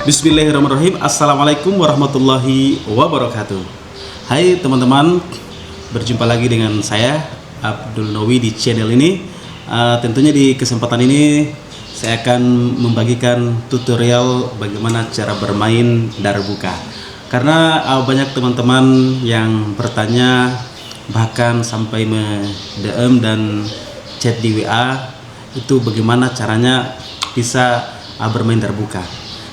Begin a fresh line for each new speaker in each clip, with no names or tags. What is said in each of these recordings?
Bismillahirrahmanirrahim. Assalamualaikum warahmatullahi wabarakatuh. Hai teman-teman, berjumpa lagi dengan saya Abdul Nowi di channel ini. Tentunya di kesempatan ini saya akan membagikan tutorial bagaimana cara bermain darbuka. Karena banyak teman-teman yang bertanya, bahkan sampai DM dan chat di WA, itu bagaimana caranya bisa bermain darbuka.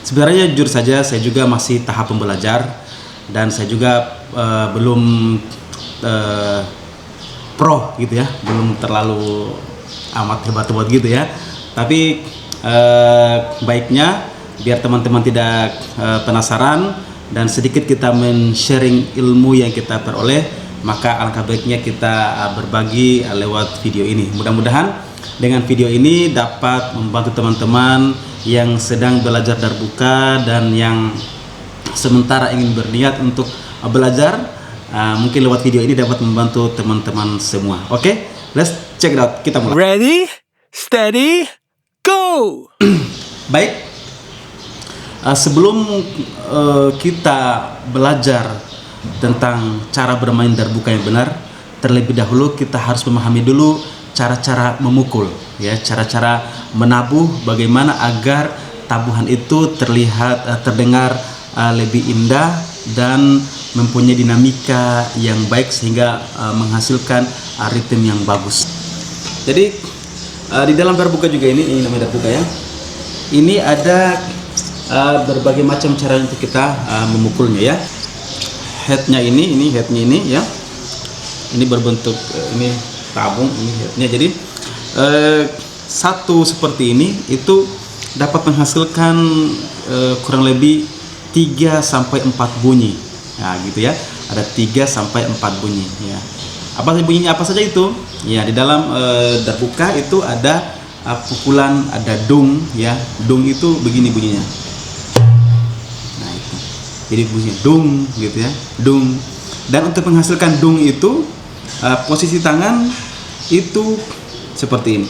Sebenarnya jujur saja saya juga masih tahap pembelajar dan saya juga belum pro gitu ya, belum terlalu amat hebat-hebat gitu ya. Tapi baiknya biar teman-teman tidak penasaran dan sedikit kita men-sharing ilmu yang kita peroleh, maka alangkah baiknya kita berbagi lewat video ini. Mudah-mudahan dengan video ini dapat membantu teman-teman yang sedang belajar darbuka dan yang sementara ingin berniat untuk belajar. Mungkin lewat video ini dapat membantu teman-teman semua. Oke, let's check it out. Kita mulai.
Ready, steady, go!
Baik, sebelum kita belajar tentang cara bermain darbuka yang benar, terlebih dahulu kita harus memahami dulu cara-cara memukul, ya, cara-cara menabuh, bagaimana agar tabuhan itu terdengar lebih indah dan mempunyai dinamika yang baik sehingga menghasilkan ritme yang bagus. Jadi di dalam darbuka juga ini namanya darbuka ya. Ini ada berbagai macam cara untuk kita memukulnya ya. Headnya ini headnya ini ya. Ini berbentuk ini tabung ini headnya. Jadi satu seperti ini itu dapat menghasilkan kurang lebih 3 sampai 4 bunyi. Nah, gitu ya. Ada 3 sampai 4 bunyi ya. Bunyinya apa saja itu? Ya, di dalam darbuka itu ada pukulan, ada dung ya. Dung itu begini bunyinya. Nah, itu. Jadi bunyinya dung gitu ya. Dung. Dan untuk menghasilkan dung itu posisi tangan itu seperti ini.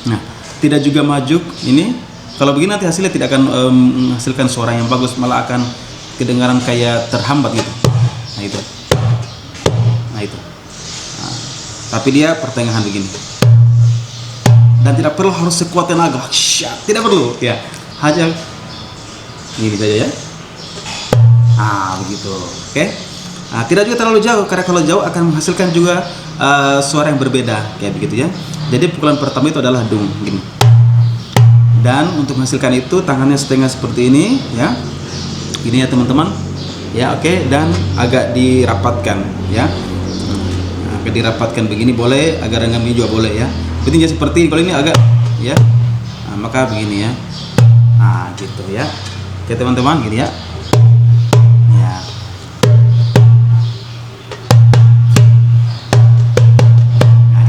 Nah, tidak juga maju ini. Kalau begini nanti hasilnya tidak akan menghasilkan suara yang bagus, malah akan kedengaran kayak terhambat gitu. Nah itu. Nah itu. Nah, tapi dia pertengahan begini. Dan tidak perlu harus sekuat tenaga. Tidak perlu ya. Hanya ini saja ya. Begitu. Oke. Nah, tidak juga terlalu jauh, karena kalau jauh akan menghasilkan juga suara yang berbeda kayak begitu ya. Jadi pukulan pertama itu adalah dung gini. Dan untuk menghasilkan itu tangannya setengah seperti ini ya. Ini ya teman-teman. Ya, oke, dan agak dirapatkan ya. Agak dirapatkan begini boleh, agak renggang juga boleh ya. Pentingnya seperti ini. Kalau ini agak ya. Nah, maka begini ya. Nah, gitu ya. Oke teman-teman, gini ya.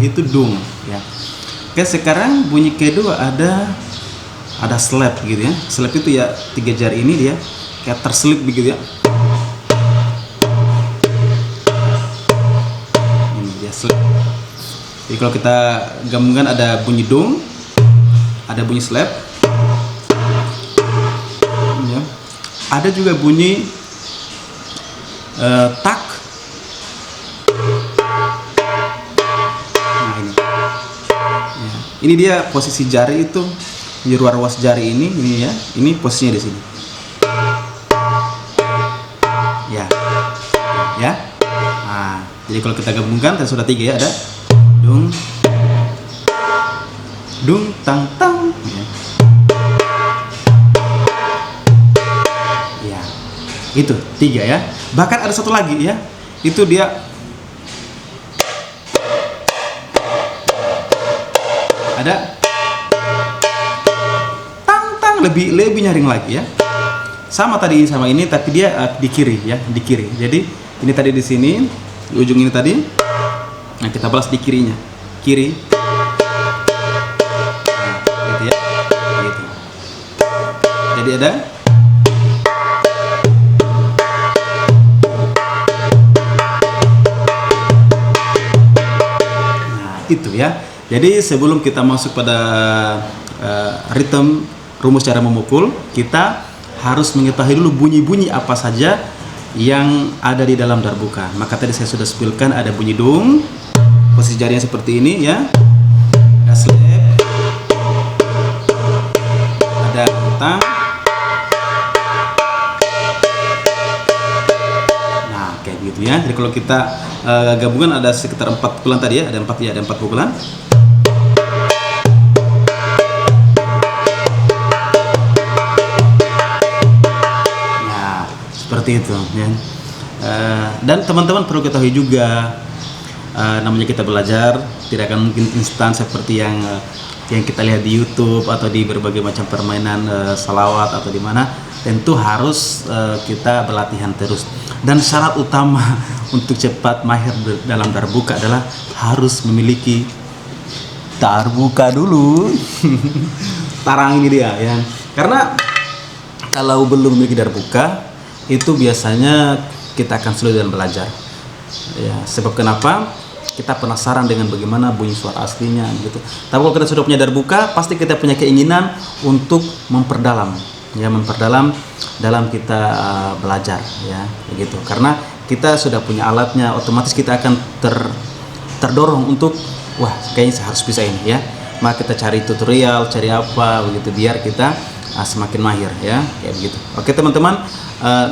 Itu dung ya. Oke, sekarang bunyi kedua ada slap gitu ya. Slap itu ya 3 jari ini dia kayak terselip begitu ya. Ini dia slap. Jadi kalau kita gabungkan ada bunyi dung, ada bunyi slap ya. Ada juga bunyi tak. Ini dia posisi jari itu di ruas jari ini ya. Ini posisinya di sini. Ya. Ya. Nah, jadi kalau kita gabungkan sudah 3 ya, ada dung dung tang tang ya. Ya. Itu 3 ya. Bahkan ada satu lagi ya. Itu dia ada tang lebih nyaring lagi ya. Sama tadi sama ini, tapi dia di kiri ya, di kiri. Jadi ini tadi di sini, di ujung ini tadi. Nah, kita balas di kirinya. Kiri. Nah, gitu ya. Gitu. Jadi ada itu ya. Jadi sebelum kita masuk pada ritme rumus cara memukul, kita harus mengetahui dulu bunyi-bunyi apa saja yang ada di dalam darbuka. Maka tadi saya sudah sebutkan ada bunyi dung, posisi jarinya seperti ini ya, ada slap, ada tang. Nah kayak gitu ya. Jadi kalau kita gabungan ada sekitar 4 pukulan tadi ya, ada 4 pukulan. Seperti itu ya. Dan teman-teman perlu ketahui juga, namanya kita belajar tidak akan mungkin instan seperti yang kita lihat di YouTube atau di berbagai macam permainan salawat atau di mana. Tentu harus kita berlatihan terus. Dan syarat utama untuk cepat mahir dalam darbuka adalah harus memiliki darbuka dulu. Tarang ini dia ya. Karena kalau belum memiliki darbuka, itu biasanya kita akan sulit dalam belajar ya. Sebab kenapa? Kita penasaran dengan bagaimana bunyi suara aslinya gitu. Tapi kalau kita sudah punya darbuka, pasti kita punya keinginan untuk memperdalam ya, memperdalam dalam kita belajar ya begitu. Karena kita sudah punya alatnya, otomatis kita akan terdorong untuk wah kayaknya saya harus bisa ini ya. Maka kita cari tutorial, cari apa begitu biar kita semakin mahir ya kayak begitu. Oke teman-teman,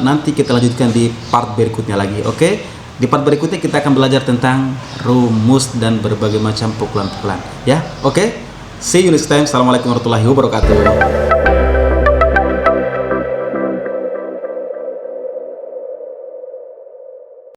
nanti kita lanjutkan di part berikutnya lagi. Oke, di part berikutnya kita akan belajar tentang rumus dan berbagai macam pukulan-pukulan ya. Oke, see you next time. Assalamualaikum warahmatullahi wabarakatuh.